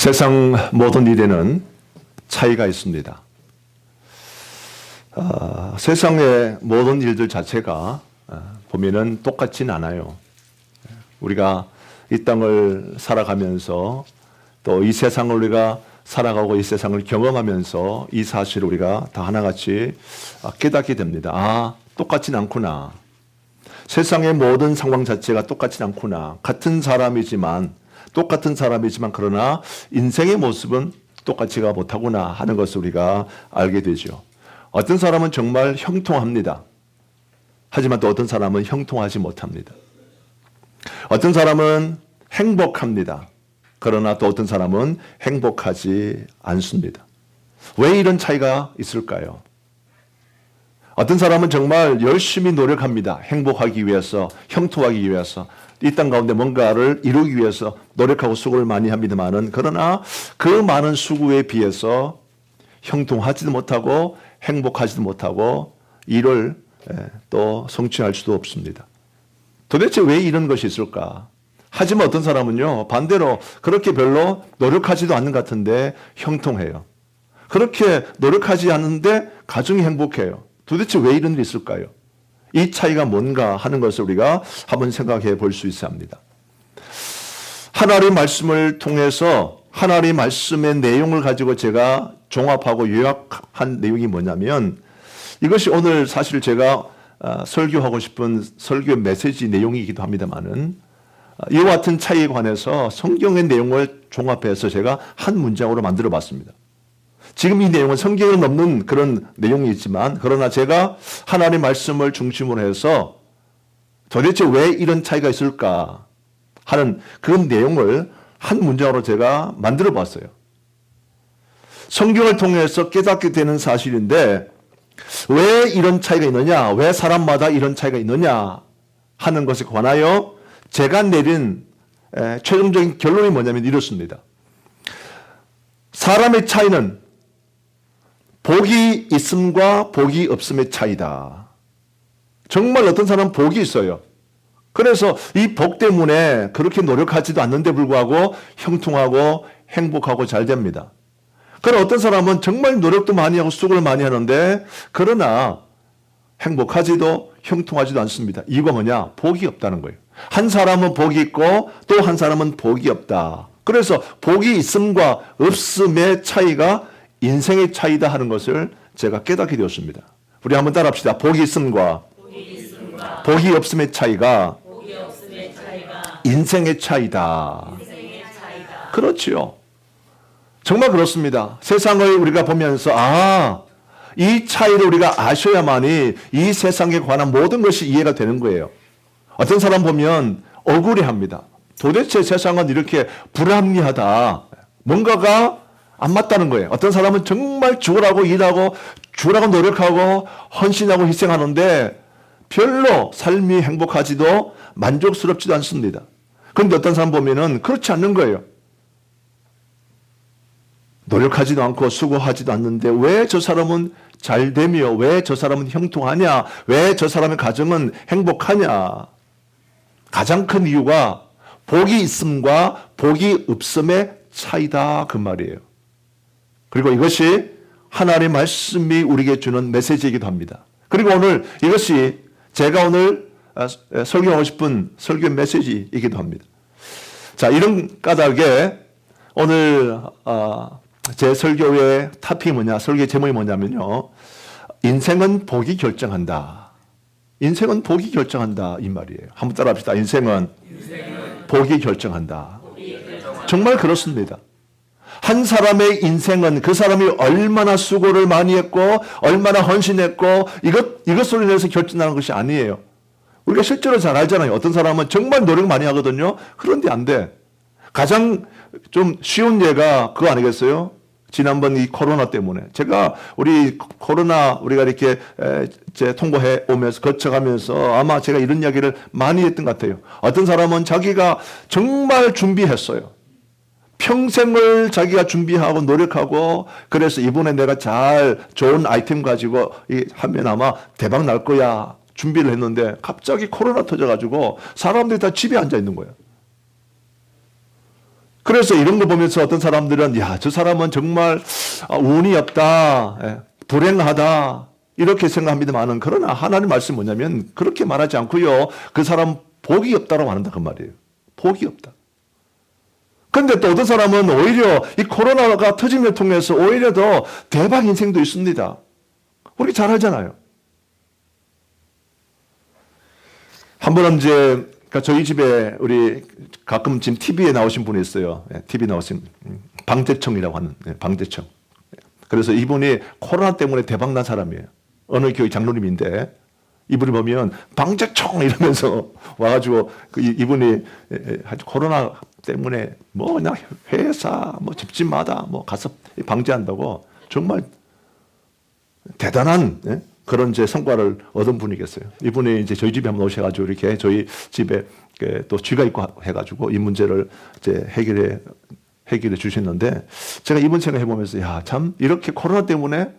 세상 모든 일에는 차이가 있습니다. 세상의 모든 일들 자체가 보면은 똑같진 않아요. 우리가 이 땅을 살아가면서 또 이 세상을 우리가 살아가고 이 세상을 경험하면서 이 사실을 우리가 다 하나같이 깨닫게 됩니다. 똑같진 않구나. 세상의 모든 상황 자체가 똑같진 않구나. 똑같은 사람이지만 그러나 인생의 모습은 똑같지가 못하구나 하는 것을 우리가 알게 되죠. 어떤 사람은 정말 형통합니다. 하지만 또 어떤 사람은 형통하지 못합니다. 어떤 사람은 행복합니다. 그러나 또 어떤 사람은 행복하지 않습니다. 왜 이런 차이가 있을까요? 어떤 사람은 정말 열심히 노력합니다. 행복하기 위해서, 형통하기 위해서, 이 땅 가운데 뭔가를 이루기 위해서 노력하고 수고를 많이 합니다만은, 그러나 그 많은 수고에 비해서 형통하지도 못하고 행복하지도 못하고 일을 또 성취할 수도 없습니다. 도대체 왜 이런 것이 있을까? 하지만 어떤 사람은요, 반대로 그렇게 별로 노력하지도 않는 것 같은데 형통해요. 그렇게 노력하지 않는데 가정이 행복해요. 도대체 왜 이런 일이 있을까요? 이 차이가 뭔가 하는 것을 우리가 한번 생각해 볼 수 있어야 합니다. 하나님의 말씀을 통해서 하나님의 말씀의 내용을 가지고 제가 종합하고 요약한 내용이 뭐냐면, 이것이 오늘 사실 제가 설교하고 싶은 설교 메시지 내용이기도 합니다만은, 이와 같은 차이에 관해서 성경의 내용을 종합해서 제가 한 문장으로 만들어 봤습니다. 지금 이 내용은 성경에 없는 그런 내용이 있지만, 그러나 제가 하나님의 말씀을 중심으로 해서 도대체 왜 이런 차이가 있을까 하는 그 내용을 한 문장으로 제가 만들어 봤어요. 성경을 통해서 깨닫게 되는 사실인데, 왜 이런 차이가 있느냐, 왜 사람마다 이런 차이가 있느냐 하는 것에 관하여 제가 내린 최종적인 결론이 뭐냐면 이렇습니다. 사람의 차이는 복이 있음과 복이 없음의 차이다. 정말 어떤 사람은 복이 있어요. 그래서 이 복 때문에 그렇게 노력하지도 않는데 불구하고 형통하고 행복하고 잘 됩니다. 그러나 어떤 사람은 정말 노력도 많이 하고 수고를 많이 하는데 그러나 행복하지도 형통하지도 않습니다. 이유가 뭐냐? 복이 없다는 거예요. 한 사람은 복이 있고 또 한 사람은 복이 없다. 그래서 복이 있음과 없음의 차이가 인생의 차이다 하는 것을 제가 깨닫게 되었습니다. 우리 한번 따라합시다. 복이 있음과 복이 없음의 차이가 인생의 차이다. 그렇지요. 정말 그렇습니다. 세상을 우리가 보면서 이 차이를 우리가 아셔야만이 이 세상에 관한 모든 것이 이해가 되는 거예요. 어떤 사람 보면 억울해합니다. 도대체 세상은 이렇게 불합리하다. 뭔가가 안 맞다는 거예요. 어떤 사람은 정말 죽으라고 일하고 죽으라고 노력하고 헌신하고 희생하는데 별로 삶이 행복하지도 만족스럽지도 않습니다. 그런데 어떤 사람 보면은 그렇지 않는 거예요. 노력하지도 않고 수고하지도 않는데 왜 저 사람은 잘 되며 왜 저 사람은 형통하냐, 왜 저 사람의 가정은 행복하냐. 가장 큰 이유가 복이 있음과 복이 없음의 차이다 그 말이에요. 그리고 이것이 하나님의 말씀이 우리에게 주는 메시지이기도 합니다. 그리고 오늘 이것이 제가 오늘 설교하고 싶은 설교 메시지이기도 합니다. 자, 이런 까닭에 오늘 제 설교의 토픽이 뭐냐, 설교의 제목이 뭐냐면요, 인생은 복이 결정한다. 인생은 복이 결정한다 이 말이에요. 한번 따라합시다. 인생은 복이 결정한다. 정말 그렇습니다. 한 사람의 인생은 그 사람이 얼마나 수고를 많이 했고 얼마나 헌신했고 이것으로 인해서 결정나는 것이 아니에요. 우리가 실제로 잘 알잖아요. 어떤 사람은 정말 노력 많이 하거든요. 그런데 안 돼. 가장 좀 쉬운 예가 그거 아니겠어요? 지난번 이 코로나 때문에 제가 우리가 이렇게 통보해 오면서 거쳐가면서 아마 제가 이런 이야기를 많이 했던 것 같아요. 어떤 사람은 자기가 정말 준비했어요. 평생을 자기가 준비하고 노력하고 그래서 이번에 내가 좋은 아이템 가지고 하면 아마 대박 날 거야 준비를 했는데 갑자기 코로나 터져가지고 사람들이 다 집에 앉아 있는 거예요. 그래서 이런 거 보면서 어떤 사람들은 야, 저 사람은 정말 운이 없다, 불행하다 이렇게 생각합니다만은, 그러나 하나님 말씀 뭐냐면 그렇게 말하지 않고요. 그 사람 복이 없다라고 한다 그 말이에요. 복이 없다. 근데 또 어떤 사람은 오히려 이 코로나가 터짐을 통해서 오히려 더 대박 인생도 있습니다. 우리 잘 알잖아요. 한 번은 이제 저희 집에 우리 가끔 지금 TV에 나오신 분이 있어요. TV 나오신 방재청이라고 하는 방재청. 그래서 이분이 코로나 때문에 대박난 사람이에요. 어느 교회 장로님인데 이분이 보면 방재청 이러면서 와가지고 이분이 코로나 때문에 뭐 그냥 회사 뭐 집집마다 뭐 가서 방제한다고 정말 대단한 그런 이제 성과를 얻은 분이겠어요. 이분이 이제 저희 집에 한번 오셔가지고 이렇게 저희 집에 또 쥐가 있고 해가지고 이 문제를 이제 해결해 주셨는데, 제가 이번 생각해 보면서 야, 참 이렇게 코로나 때문에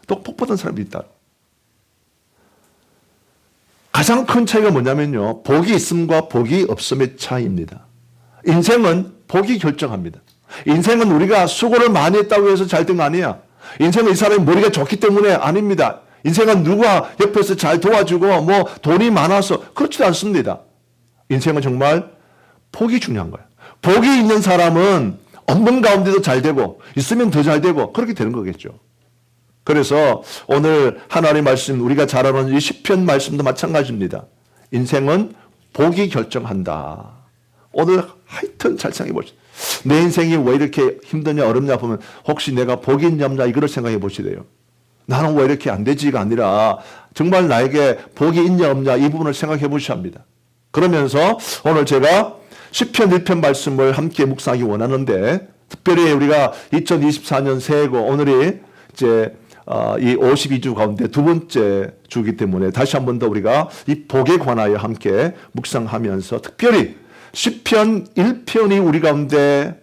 또 복받은 사람이 있다. 가장 큰 차이가 뭐냐면요, 복이 있음과 복이 없음의 차이입니다. 인생은 복이 결정합니다. 인생은 우리가 수고를 많이 했다고 해서 잘 된 거 아니야. 인생은 이 사람이 머리가 좋기 때문에 아닙니다. 인생은 누가 옆에서 잘 도와주고 뭐 돈이 많아서 그렇지도 않습니다. 인생은 정말 복이 중요한 거예요. 복이 있는 사람은 없는 가운데도 잘 되고 있으면 더 잘 되고 그렇게 되는 거겠죠. 그래서 오늘 하나님의 말씀, 우리가 잘 아는 이 시편 말씀도 마찬가지입니다. 인생은 복이 결정한다. 오늘 하여튼 잘 생각해 보시죠. 내 인생이 왜 이렇게 힘드냐 어렵냐 보면 혹시 내가 복이 있냐 없냐 이걸 생각해 보시래요. 나는 왜 이렇게 안 되지가 아니라 정말 나에게 복이 있냐 없냐 이 부분을 생각해 보셔야 합니다. 그러면서 오늘 제가 시편 1편 말씀을 함께 묵상하기 원하는데, 특별히 우리가 2024년 새해고 오늘이 이제 이 52주 가운데 두 번째 주기 때문에 다시 한 번 더 우리가 이 복에 관하여 함께 묵상하면서 특별히 시편 1편이 우리 가운데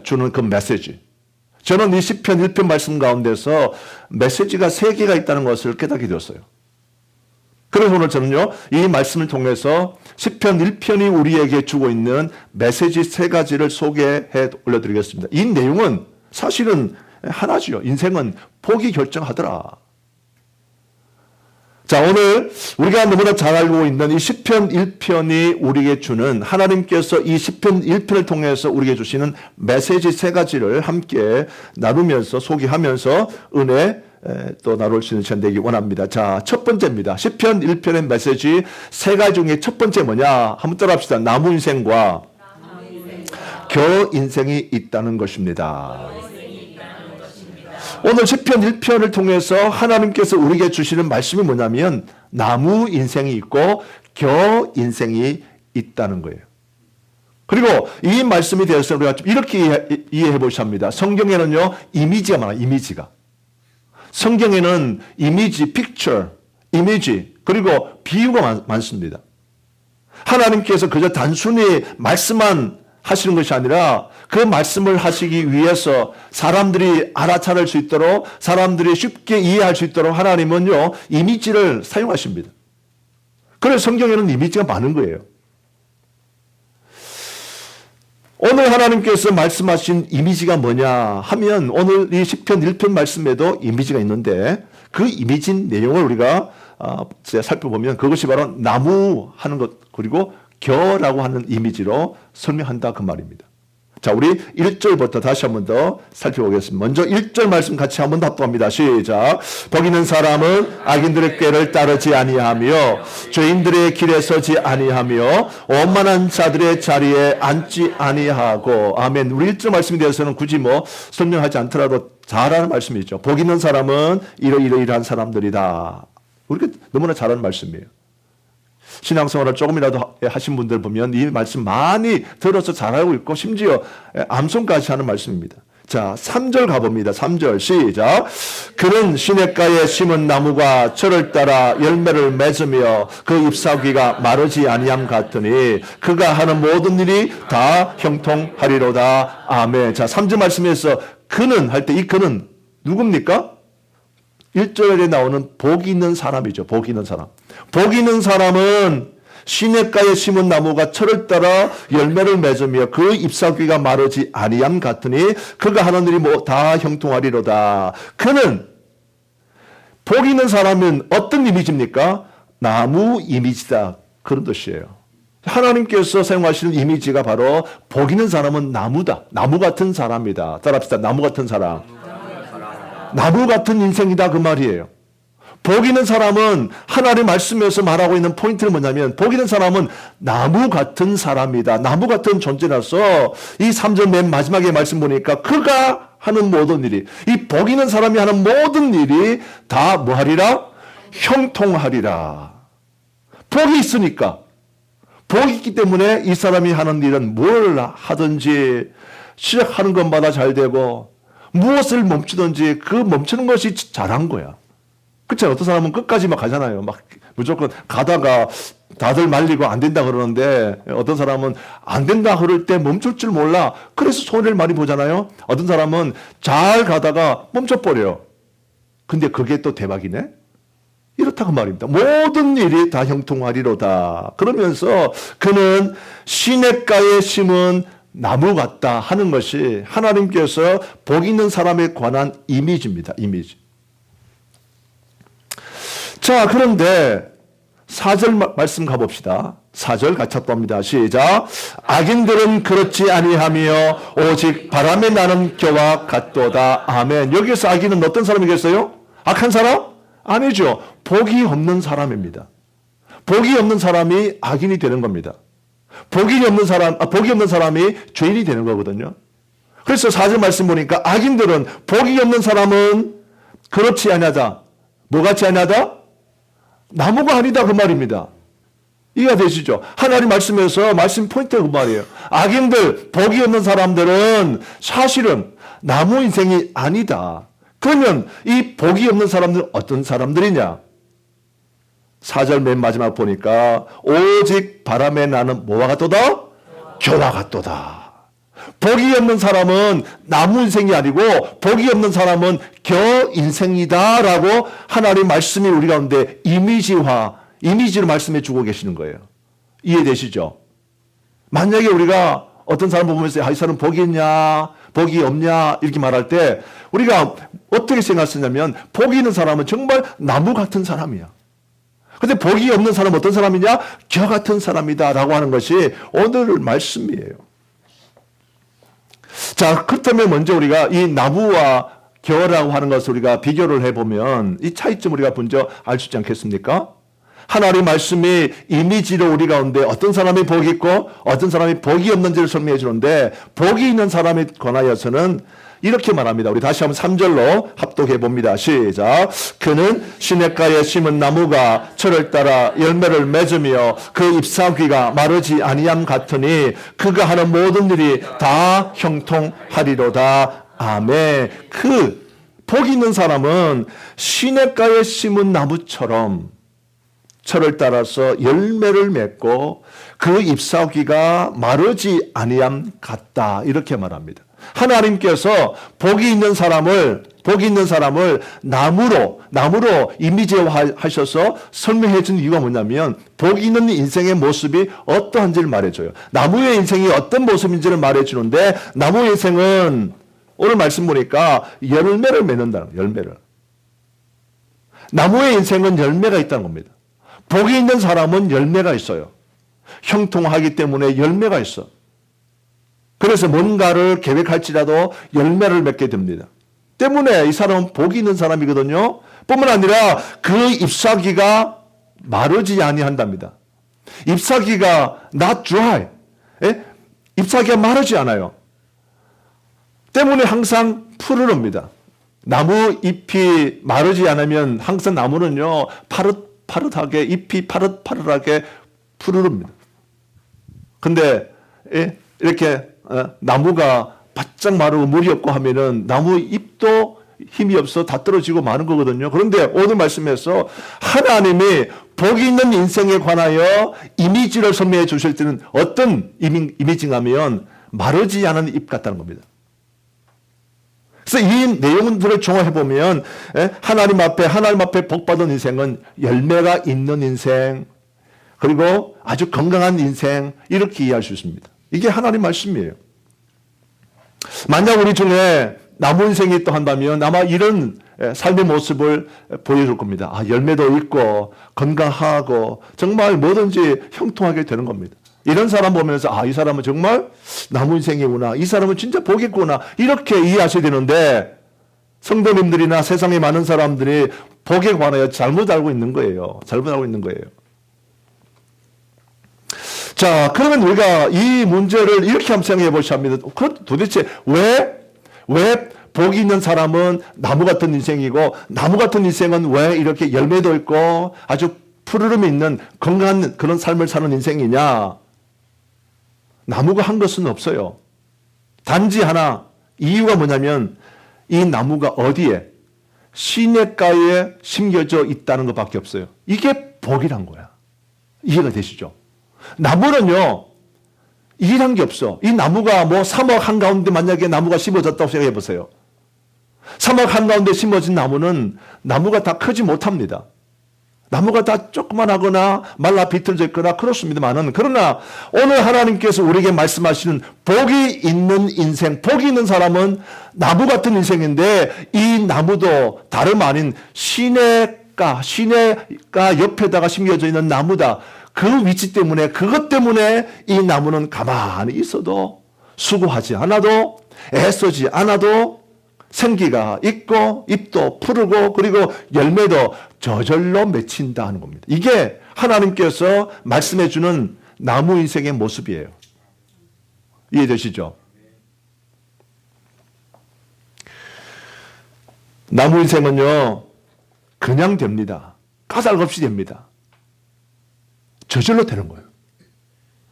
주는 그 메시지, 저는 이 시편 1편 말씀 가운데서 메시지가 3개가 있다는 것을 깨닫게 되었어요. 그래서 오늘 저는요, 이 말씀을 통해서 시편 1편이 우리에게 주고 있는 메시지 3가지를 소개해 올려드리겠습니다. 이 내용은 사실은 하나지요. 인생은 복이 결정하더라. 자, 오늘 우리가 너무나 잘 알고 있는 이 시편 1편이 우리에게 주는, 하나님께서 이 시편 1편을 통해서 우리에게 주시는 메시지 3가지를 함께 나누면서 소개하면서 은혜 또 나눌 수 있는 시간 되기 원합니다. 자, 첫 번째입니다. 시편 1편의 메시지 3가지 중에 첫 번째 뭐냐? 한번 따라합시다. 나무 인생과 겨우 인생이 있다는 것입니다. 오늘 시편 1편을 통해서 하나님께서 우리에게 주시는 말씀이 뭐냐면 나무 인생이 있고 겨우 인생이 있다는 거예요. 그리고 이 말씀에 대해서 우리가 이렇게 이해해 보셔야 합니다. 성경에는요, 이미지가 많아요. 이미지가. 성경에는 이미지, 픽처, 이미지, 그리고 비유가 많습니다. 하나님께서 그저 단순히 말씀만 하시는 것이 아니라 그 말씀을 하시기 위해서 사람들이 알아차릴 수 있도록, 사람들이 쉽게 이해할 수 있도록 하나님은요, 이미지를 사용하십니다. 그래서 성경에는 이미지가 많은 거예요. 오늘 하나님께서 말씀하신 이미지가 뭐냐 하면 오늘 이 시편 1편 말씀에도 이미지가 있는데 그 이미지 내용을 우리가 살펴보면 그것이 바로 나무 하는 것, 그리고 겨라고 하는 이미지로 설명한다 그 말입니다. 자, 우리 1절부터 다시 한 번 더 살펴보겠습니다. 먼저 1절 말씀 같이 한 번 더 합독합니다. 시작. 복 있는 사람은 악인들의 꾀를 따르지 아니하며 죄인들의 길에 서지 아니하며 오만한 자들의 자리에 앉지 아니하고. 아멘. 우리 1절 말씀에 대해서는 굳이 뭐 설명하지 않더라도 잘 아는 말씀이죠. 복 있는 사람은 이러이러이러한 사람들이다. 우리가 너무나 잘 아는 말씀이에요. 신앙생활을 조금이라도 하신 분들 보면 이 말씀 많이 들어서 잘 알고 있고 심지어 암송까지 하는 말씀입니다. 자, 3절 가봅니다. 3절 시작. 그는 시냇가에 심은 나무가 철을 따라 열매를 맺으며 그 잎사귀가 마르지 아니함 같으니 그가 하는 모든 일이 다 형통하리로다. 아멘. 자, 3절 말씀에서 그는 할 때 이 그는 누굽니까? 1절에 나오는 복 있는 사람이죠. 복 있는 사람. 복 있는 사람은 시냇가에 심은 나무가 철을 따라 열매를 맺으며 그 잎사귀가 마르지 아니함 같으니 그가 하는 일이 다 형통하리로다. 그는 복 있는 사람은 어떤 이미지입니까? 나무 이미지다. 그런 뜻이에요. 하나님께서 사용하시는 이미지가 바로 복 있는 사람은 나무다. 나무 같은 사람이다. 따라합시다. 나무 같은 사람. 나무 같은 인생이다 그 말이에요. 복 있는 사람은 하나님 말씀에서 말하고 있는 포인트는 뭐냐면 복 있는 사람은 나무 같은 사람이다. 나무 같은 존재라서 이 3절 맨 마지막에 말씀 보니까 그가 하는 모든 일이 이 복 있는 사람이 하는 모든 일이 다 뭐하리라? 형통하리라. 복이 있으니까 복이 있기 때문에 이 사람이 하는 일은 뭘 하든지 시작하는 것마다 잘 되고 무엇을 멈추든지 그 멈추는 것이 잘한 거야. 그렇죠. 어떤 사람은 끝까지 막 가잖아요. 막 무조건 가다가 다들 말리고 안 된다 그러는데 어떤 사람은 안 된다 그럴 때 멈출 줄 몰라. 그래서 손해를 많이 보잖아요. 어떤 사람은 잘 가다가 멈춰버려요. 근데 그게 또 대박이네. 이렇다고 말입니다. 모든 일이 다 형통하리로다. 그러면서 그는 시냇가에 심은 나무 같다 하는 것이 하나님께서 복 있는 사람에 관한 이미지입니다. 이미지. 자, 그런데 4절 말씀 가봅시다. 4절 같이 합니다. 시작. 악인들은 그렇지 아니하며 오직 바람에 나는 겨와 같도다. 아멘. 여기서 악인은 어떤 사람이겠어요? 악한 사람? 아니죠. 복이 없는 사람입니다. 복이 없는 사람이 악인이 되는 겁니다. 복이 없는 사람이 죄인이 되는 거거든요. 그래서 4절 말씀 보니까 악인들은 복이 없는 사람은 그렇지 아니하다. 뭐 같이 아니하다? 나무가 아니다 그 말입니다. 이해가 되시죠? 하나님 말씀에서 말씀 포인트가 그 말이에요. 악인들, 복이 없는 사람들은 사실은 나무 인생이 아니다. 그러면 이 복이 없는 사람들은 어떤 사람들이냐? 4절 맨 마지막 보니까 오직 바람에 나는 뭐와 같도다? 겨와 같도다. 복이 없는 사람은 나무 인생이 아니고 복이 없는 사람은 겨 인생이다라고 하나님 말씀이 우리 가운데 이미지로 말씀해 주고 계시는 거예요. 이해되시죠? 만약에 우리가 어떤 사람 보면서 이 사람 복이 있냐 복이 없냐 이렇게 말할 때 우리가 어떻게 생각하냐면 복이 있는 사람은 정말 나무 같은 사람이야. 근데 복이 없는 사람은 어떤 사람이냐? 겨 같은 사람이다 라고 하는 것이 오늘 말씀이에요. 자, 그렇다면 먼저 우리가 이 나무와 겨라고 하는 것을 우리가 비교를 해보면 이 차이점 우리가 먼저 알 수 있지 않겠습니까? 하나님 말씀이 이미지로 우리 가운데 어떤 사람이 복이 있고 어떤 사람이 복이 없는지를 설명해 주는데 복이 있는 사람에 관하여서는 이렇게 말합니다. 우리 다시 한번 3절로 합독해 봅니다. 시작. 그는 시냇가에 심은 나무가 철을 따라 열매를 맺으며 그 잎사귀가 마르지 아니함 같으니 그가 하는 모든 일이 다 형통하리로다. 아멘. 그 복이 있는 사람은 시냇가에 심은 나무처럼 철을 따라서 열매를 맺고 그 잎사귀가 마르지 아니함 같다. 이렇게 말합니다. 하나님께서 복이 있는 사람을 나무로 이미지화하셔서 설명해 준 이유가 뭐냐면 복이 있는 인생의 모습이 어떠한지를 말해줘요. 나무의 인생이 어떤 모습인지를 말해주는데 나무의 인생은 오늘 말씀 보니까 열매를 맺는다는 거예요. 열매를. 나무의 인생은 열매가 있다는 겁니다. 복이 있는 사람은 열매가 있어요. 형통하기 때문에 열매가 있어. 그래서 뭔가를 계획할지라도 열매를 맺게 됩니다. 때문에 이 사람은 복이 있는 사람이거든요. 뿐만 아니라 그 잎사귀가 마르지 아니한답니다. 잎사귀가 not dry. 잎사귀가 마르지 않아요. 때문에 항상 푸르릅니다. 나무 잎이 마르지 않으면 항상 나무는요 파릇파릇하게 잎이 파릇파릇하게 푸르릅니다. 근데 이렇게 나무가 바짝 마르고 물이 없고 하면은 나무 잎도 힘이 없어 다 떨어지고 마는 거거든요. 그런데 오늘 말씀에서 하나님이 복이 있는 인생에 관하여 이미지를 설명해 주실 때는 어떤 이미지냐면 마르지 않은 잎 같다는 겁니다. 그래서 이 내용들을 종합해 보면 하나님 앞에 복받은 인생은 열매가 있는 인생, 그리고 아주 건강한 인생 이렇게 이해할 수 있습니다. 이게 하나님 말씀이에요. 만약 우리 중에 나무 인생이 있다 한다면 아마 이런 삶의 모습을 보여줄 겁니다. 열매도 있고 건강하고 정말 뭐든지 형통하게 되는 겁니다. 이런 사람 보면서 이 사람은 정말 나무 인생이구나. 이 사람은 진짜 복이구나. 이렇게 이해하셔야 되는데 성도님들이나 세상에 많은 사람들이 복에 관하여 잘못 알고 있는 거예요. 잘못 알고 있는 거예요. 자, 그러면 우리가 이 문제를 이렇게 한번 생각해 보셔야 합니다. 도대체 왜 복이 있는 사람은 나무 같은 인생이고 나무 같은 인생은 왜 이렇게 열매도 있고 아주 푸르름이 있는 건강한 그런 삶을 사는 인생이냐? 나무가 한 것은 없어요. 단지 하나 이유가 뭐냐면 이 나무가 어디에? 시냇가에 심겨져 있다는 것밖에 없어요. 이게 복이란 거야. 이해가 되시죠? 나무는요, 일한 게 없어. 이 나무가 뭐 사막 한가운데 만약에 나무가 심어졌다고 생각해 보세요. 사막 한가운데 심어진 나무는 나무가 다 크지 못합니다. 나무가 다 조그만하거나 말라 비틀져 있거나 그렇습니다만은, 그러나 오늘 하나님께서 우리에게 말씀하시는 복이 있는 인생, 복이 있는 사람은 나무 같은 인생인데 이 나무도 다름 아닌 시냇가 옆에다가 심겨져 있는 나무다. 그 위치 때문에, 그것 때문에 이 나무는 가만히 있어도 수고하지 않아도 애쓰지 않아도 생기가 있고 잎도 푸르고 그리고 열매도 저절로 맺힌다 하는 겁니다. 이게 하나님께서 말씀해 주는 나무 인생의 모습이에요. 이해되시죠? 나무 인생은요, 그냥 됩니다. 까닭없이 됩니다. 저절로 되는 거예요.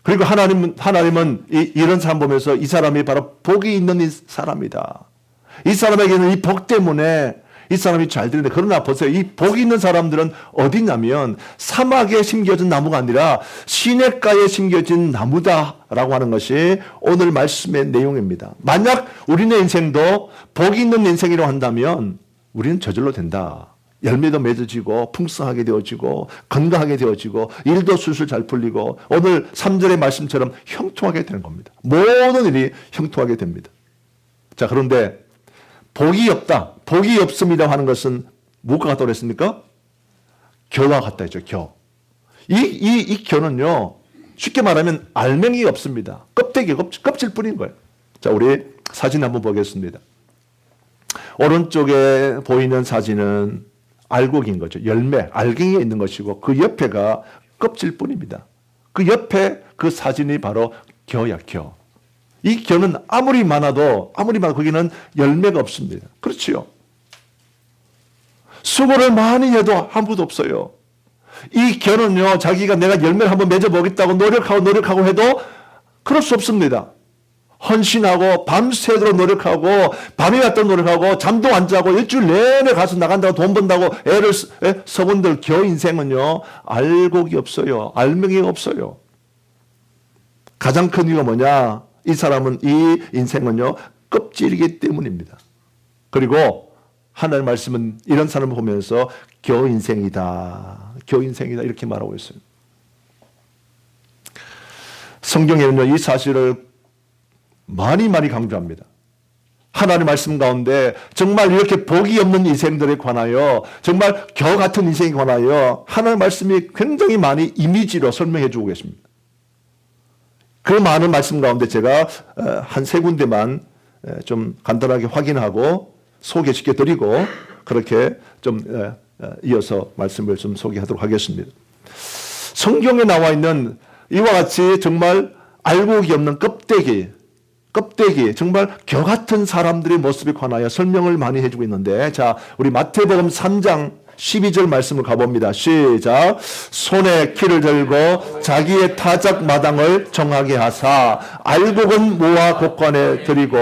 그리고 하나님은 이런 사람 보면서 이 사람이 바로 복이 있는 이 사람이다. 이 사람에게는 이 복 때문에 이 사람이 잘 되는데, 그러나 보세요. 이 복이 있는 사람들은 어디냐면 사막에 심겨진 나무가 아니라 시냇가에 심겨진 나무다라고 하는 것이 오늘 말씀의 내용입니다. 만약 우리의 인생도 복이 있는 인생이라고 한다면 우리는 저절로 된다. 열매도 맺어지고 풍성하게 되어지고 건강하게 되어지고 일도 술술 잘 풀리고 오늘 3절의 말씀처럼 형통하게 되는 겁니다. 모든 일이 형통하게 됩니다. 자, 그런데 복이 없다, 복이 없습니다 하는 것은 무엇과 같다고 그랬습니까? 겨와 같다 했죠. 겨. 이 겨는요, 쉽게 말하면 알맹이가 없습니다. 껍질 뿐인 거예요. 자, 우리 사진 한번 보겠습니다. 오른쪽에 보이는 사진은 알곡인 거죠. 열매, 알갱이가 있는 것이고 그 옆에가 껍질 뿐입니다. 그 옆에 그 사진이 바로 겨야, 겨. 이 겨는 아무리 많아도 거기는 열매가 없습니다. 그렇지요. 수고를 많이 해도 아무도 없어요. 이 겨는요, 자기가 내가 열매를 한번 맺어보겠다고 노력하고 해도 그럴 수 없습니다. 헌신하고 밤새도록 노력하고 밤이 왔다고 노력하고 잠도 안 자고 일주일 내내 가서 나간다고 돈 번다고 애를 써본들 겨 인생은요, 알곡이 없어요. 알맹이가 없어요. 가장 큰 이유가 뭐냐? 이 인생은요, 껍질이기 때문입니다. 그리고 하나님의 말씀은 이런 사람을 보면서 겨 인생이다 이렇게 말하고 있어요. 성경에는요, 이 사실을 많이 강조합니다. 하나님의 말씀 가운데 정말 이렇게 복이 없는 인생들에 관하여, 정말 겨 같은 인생에 관하여 하나님의 말씀이 굉장히 많이 이미지로 설명해 주고 계십니다. 그 많은 말씀 가운데 제가 한 세 군데만 좀 간단하게 확인하고 소개시켜 드리고 그렇게 좀 이어서 말씀을 좀 소개하도록 하겠습니다. 성경에 나와 있는 이와 같이 정말 알곡이 없는 껍데기, 정말 겨 같은 사람들의 모습에 관하여 설명을 많이 해주고 있는데, 자, 우리 마태복음 3장 12절 말씀을 가봅니다. 시작. 손에 키를 들고 자기의 타작 마당을 정하게 하사 알곡은 모아 곡간에 들이고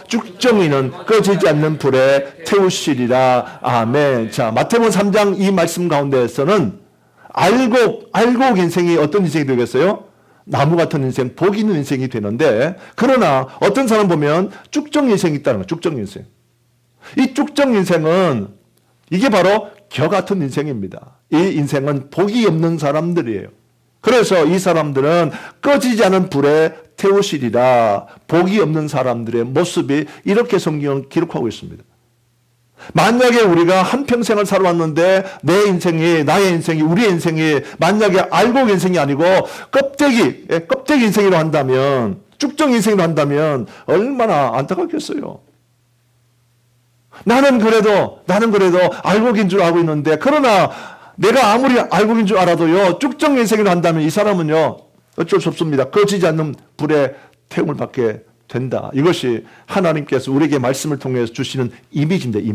쭉정이는 꺼지지 않는 불에 태우시리라. 아멘. 자, 마태복음 3장 이 말씀 가운데에서는 알곡 인생이 어떤 인생이 되겠어요? 나무 같은 인생, 복 있는 인생이 되는데, 그러나 어떤 사람 보면 쭉정 인생이 있다는 거예요. 쭉정 인생. 이 쭉정 인생은 이게 바로 겨 같은 인생입니다. 이 인생은 복이 없는 사람들이에요. 그래서 이 사람들은 꺼지지 않은 불에 태우시리라. 복이 없는 사람들의 모습이 이렇게 성경은 기록하고 있습니다. 만약에 우리가 한평생을 살아왔는데 내 인생이, 나의 인생이, 우리의 인생이 만약에 알곡 인생이 아니고 껍데기 인생이라고 한다면, 쭉정 인생이라고 한다면 얼마나 안타깝겠어요. 나는 그래도 알곡인 줄 알고 있는데, 그러나 내가 아무리 알곡인 줄 알아도요, 쭉정 인생이라고 한다면 이 사람은요, 어쩔 수 없습니다. 꺼지지 않는 불에 태움을 받게 된다. 이것이 하나님께서 우리에게 말씀을 통해서 주시는 이미지입니다.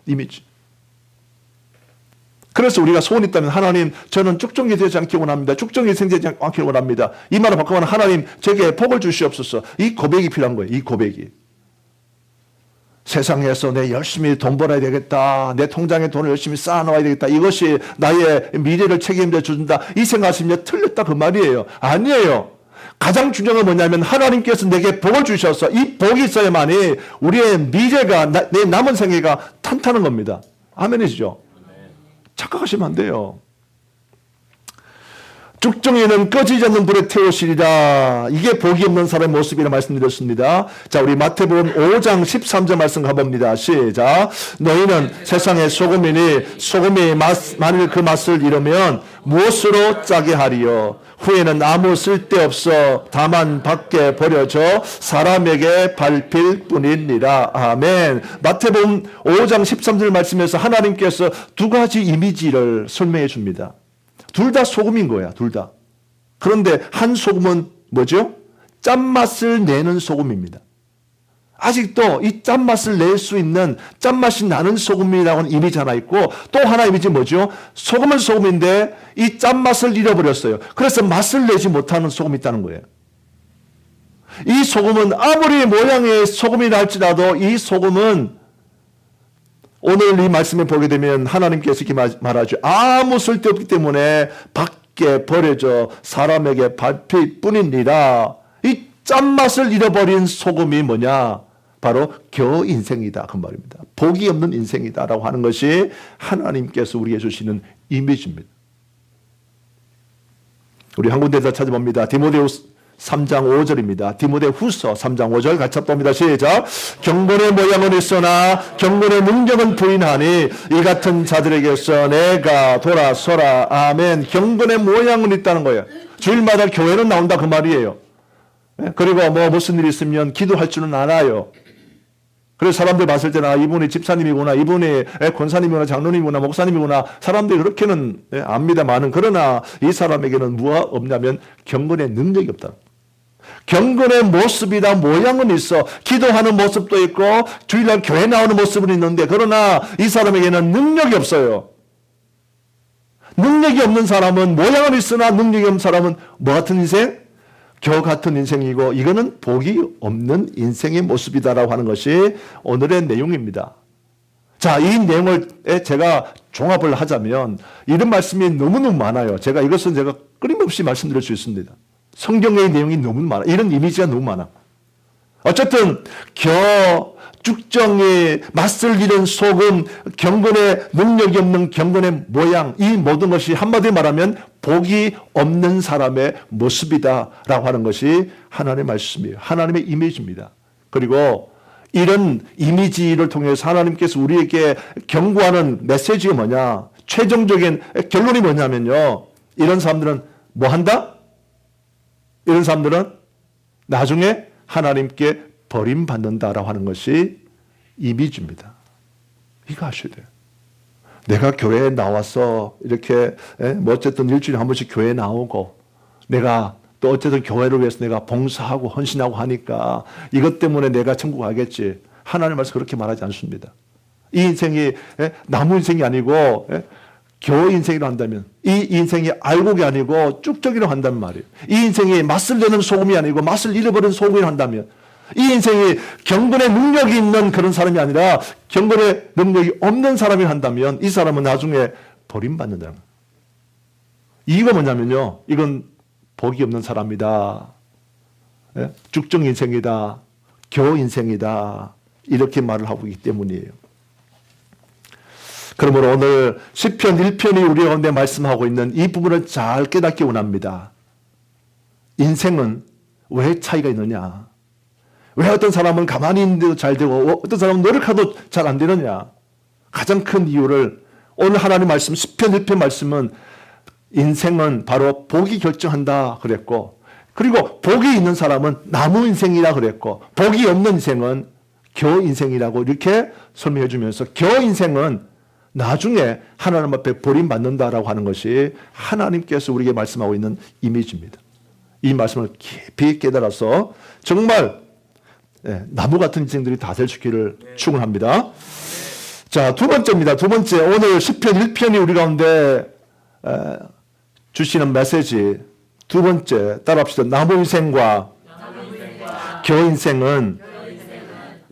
이미지. 그래서 우리가 소원이 있다면, 하나님, 저는 쭉정이 되지 않기 원합니다. 쭉정이 인생 되지 않기 원합니다. 이 말을 바꾸면, 하나님, 제게 복을 주시옵소서. 이 고백이 필요한 거예요. 이 고백이. 세상에서 내 열심히 돈 벌어야 되겠다. 내 통장에 돈을 열심히 쌓아놓아야 되겠다. 이것이 나의 미래를 책임져 준다. 이 생각하시면 틀렸다 그 말이에요. 아니에요. 가장 중요한 건 뭐냐면, 하나님께서 내게 복을 주셔서 이 복이 있어야만이 우리의 미래가, 내 남은 생애가 탄탄한 겁니다. 아멘이시죠? 착각하시면 안 돼요. 쭉정이는 꺼지지 않는 불에 태우시리라. 이게 복이 없는 사람의 모습이라 말씀드렸습니다. 자, 우리 마태복음 5장 13절 말씀 가봅니다. 시작. 너희는 세상의 소금이니 소금이 만일 그 맛을 잃으면 무엇으로 짜게 하리요? 후에는 아무 쓸데없어 다만 밖에 버려져 사람에게 밟힐 뿐이니라. 아멘. 마태복음 5장 13절 말씀에서 하나님께서 두 가지 이미지를 설명해 줍니다. 둘 다 소금인 거야, 둘 다. 그런데 한 소금은 뭐죠? 짠맛을 내는 소금입니다. 아직도 이 짠맛을 낼 수 있는, 짠맛이 나는 소금이라고 하는 이미지 하나 있고, 또 하나 이미지 뭐죠? 소금은 소금인데 이 짠맛을 잃어버렸어요. 그래서 맛을 내지 못하는 소금이 있다는 거예요. 이 소금은 아무리 모양의 소금이라 할지라도 이 소금은 오늘 이 말씀을 보게 되면 하나님께서 이렇게 말하죠. 아무 쓸데없기 때문에 밖에 버려져 사람에게 밟힐 뿐이니라. 이 짠맛을 잃어버린 소금이 뭐냐? 바로 겨우 인생이다 그 말입니다. 복이 없는 인생이다라고 하는 것이 하나님께서 우리에게 주시는 이미지입니다. 우리 한 군데 더 찾아봅니다. 디모데후서 3장 5절입니다. 디모데후서 3장 5절 같이 봅니다. 시작. 경건의 모양은 있으나 경건의 능력은 부인하니 이 같은 자들에게서 내가 돌아서라. 아멘. 경건의 모양은 있다는 거예요. 주일마다 교회는 나온다 그 말이에요. 그리고 무슨 일이 있으면 기도할 줄은 알아요. 그래서 사람들 봤을 때는 이분이 집사님이구나, 이분이 권사님이구나, 장로님이구나, 목사님이구나, 사람들이 그렇게는 압니다만은, 그러나 이 사람에게는 뭐가 없냐면 경건의 능력이 없다. 경건의 모습이나 모양은 있어. 기도하는 모습도 있고 주일날 교회 나오는 모습은 있는데, 그러나 이 사람에게는 능력이 없어요. 능력이 없는 사람은, 모양은 있으나 능력이 없는 사람은 뭐 같은 인생? 겨 같은 인생이고, 이거는 복이 없는 인생의 모습이다라고 하는 것이 오늘의 내용입니다. 자, 이 내용을 제가 종합을 하자면 이런 말씀이 너무너무 많아요. 이것은 제가 끊임없이 말씀드릴 수 있습니다. 성경의 내용이 너무 많아. 이런 이미지가 너무 많아. 어쨌든 쭉정이, 맛을 잃은 소금, 경건의 능력이 없는 경건의 모양, 이 모든 것이 한마디로 말하면 복이 없는 사람의 모습이다라고 하는 것이 하나님의 말씀이에요. 하나님의 이미지입니다. 그리고 이런 이미지를 통해서 하나님께서 우리에게 경고하는 메시지가 뭐냐? 최종적인 결론이 뭐냐면요. 이런 사람들은 뭐 한다? 이런 사람들은 나중에 하나님께 버림받는다라고 하는 것이 이미지입니다. 이거 아셔야 돼요. 내가 교회에 나와서 이렇게 어쨌든 일주일에 한 번씩 교회에 나오고, 내가 또 어쨌든 교회를 위해서 내가 봉사하고 헌신하고 하니까 이것 때문에 내가 천국 가겠지. 하나님 말씀 그렇게 말하지 않습니다. 이 인생이 나무 인생이 아니고 겨우 인생이라고 한다면, 이 인생이 알곡이 아니고 쭉적이라고 한다는 말이에요. 이 인생이 맛을 내는 소금이 아니고 맛을 잃어버린 소금이라고 한다면, 이 인생이 경건의 능력이 있는 그런 사람이 아니라 경건의 능력이 없는 사람이 한다면 이 사람은 나중에 버림받는다는 거예요. 이유가 뭐냐면요, 이건 복이 없는 사람이다, 쭉정 인생이다, 겨우 인생이다, 이렇게 말을 하고 있기 때문이에요. 그러므로 오늘 시편 1편이 우리 가운데 말씀하고 있는 이 부분을 잘 깨닫기 원합니다. 인생은 왜 차이가 있느냐? 왜 어떤 사람은 가만히 있는데도 잘 되고 어떤 사람은 노력해도 잘 안 되느냐? 가장 큰 이유를 오늘 하나님 말씀 시편 1편 말씀은 인생은 바로 복이 결정한다 그랬고, 그리고 복이 있는 사람은 나무 인생이라 그랬고, 복이 없는 인생은 겨우 인생이라고 이렇게 설명해 주면서 겨우 인생은 나중에 하나님 앞에 버림받는다라고 하는 것이 하나님께서 우리에게 말씀하고 있는 이미지입니다. 이 말씀을 깊이 깨달아서 정말 나무 같은 인생들이 다 될 수 있기를 축원합니다. 자, 두 번째입니다. 두 번째, 오늘 시편 1편이 우리 가운데 주시는 메시지 두 번째 따라합시다. 나무 인생과 겨우 인생은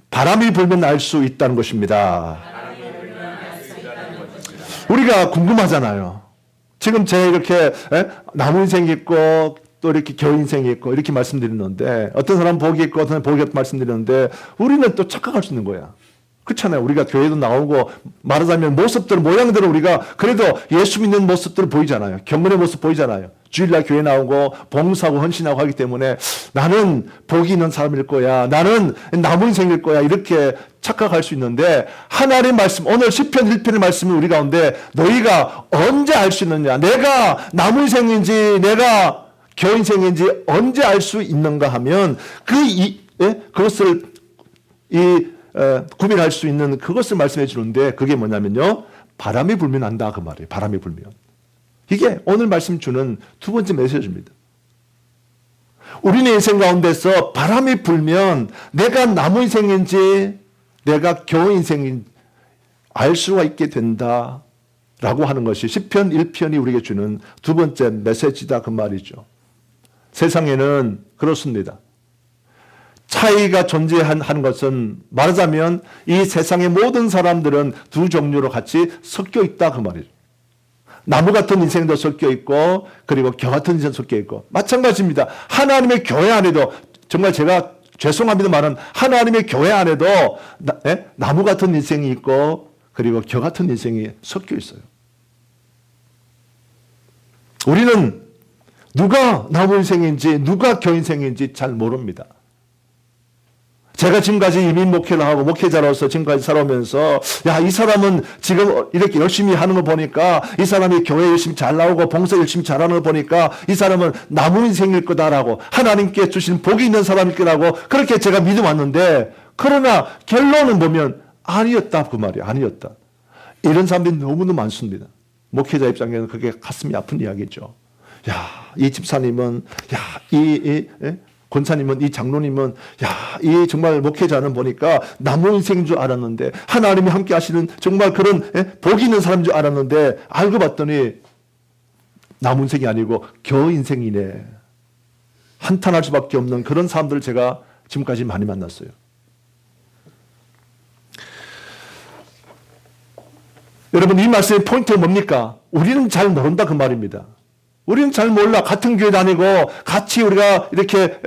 바람이 불면 알 수 있다는 것입니다. 우리가 궁금하잖아요. 지금 제가 이렇게 나무 인생이 있고 또 이렇게 겨우 인생이 있고 이렇게 말씀드리는데, 어떤 사람은 복이 있고 어떤 사람은 복이 없고 말씀드리는데 우리는 또 착각할 수 있는 거야. 그렇잖아요. 우리가 교회도 나오고 말하자면 모습들, 모양들은 우리가 그래도 예수 믿는 모습들을 보이잖아요. 경건의 모습 보이잖아요. 주일날 교회 나오고 봉사하고 헌신하고 하기 때문에 나는 복이 있는 사람일 거야, 나는 나무 인생일 거야, 이렇게 착각할 수 있는데, 하나님 말씀, 오늘 시편 1편의 말씀이 우리 가운데 너희가 언제 알 수 있느냐, 내가 나무 인생인지 내가 겨우 인생인지 언제 알 수 있는가 하면 그것을 구별할 수 있는 그것을 말씀해 주는데, 그게 뭐냐면요, 바람이 불면 안다 그 말이에요. 바람이 불면. 이게 오늘 말씀 주는 두 번째 메시지입니다. 우리의 인생 가운데서 바람이 불면 내가 나무 인생인지 내가 겨우 인생인지 알 수가 있게 된다라고 하는 것이 시편 1편이 우리에게 주는 두 번째 메시지다 그 말이죠. 세상에는 그렇습니다. 차이가 존재하는 것은 말하자면 이 세상의 모든 사람들은 두 종류로 같이 섞여 있다 그 말이죠. 나무 같은 인생도 섞여 있고 그리고 겨 같은 인생도 섞여 있고 마찬가지입니다. 하나님의 교회 안에도, 정말 제가 죄송합니다만은 하나님의 교회 안에도 나무 같은 인생이 있고 그리고 겨 같은 인생이 섞여 있어요. 우리는 누가 나무 인생인지 누가 겨 인생인지 잘 모릅니다. 제가 지금까지 이민 목회를 하고 목회자로서 지금까지 살아오면서, 야, 이 사람은 지금 이렇게 열심히 하는 거 보니까, 이 사람이 교회 열심히 잘 나오고 봉사 열심히 잘하는 거 보니까 이 사람은 나무 인생일 거다라고, 하나님께 주신 복이 있는 사람일 거라고 그렇게 제가 믿어왔는데, 그러나 결론은 보면 아니었다 그 말이에요. 아니었다. 이런 사람들이 너무너무 많습니다. 목회자 입장에는 그게 가슴이 아픈 이야기죠. 야, 이 집사님은, 야, 이 권사님은, 이 장로님은, 야, 이 정말 목회자는 보니까 나무 인생인 줄 알았는데, 하나님이 함께 하시는 정말 그런 복이 있는 사람인 줄 알았는데, 알고 봤더니 나무 인생이 아니고 겨우 인생이네. 한탄할 수밖에 없는 그런 사람들을 제가 지금까지 많이 만났어요. 여러분, 이 말씀의 포인트는 뭡니까? 우리는 잘 모른다 그 말입니다. 우리는 잘 몰라. 같은 교회 다니고 같이 우리가 이렇게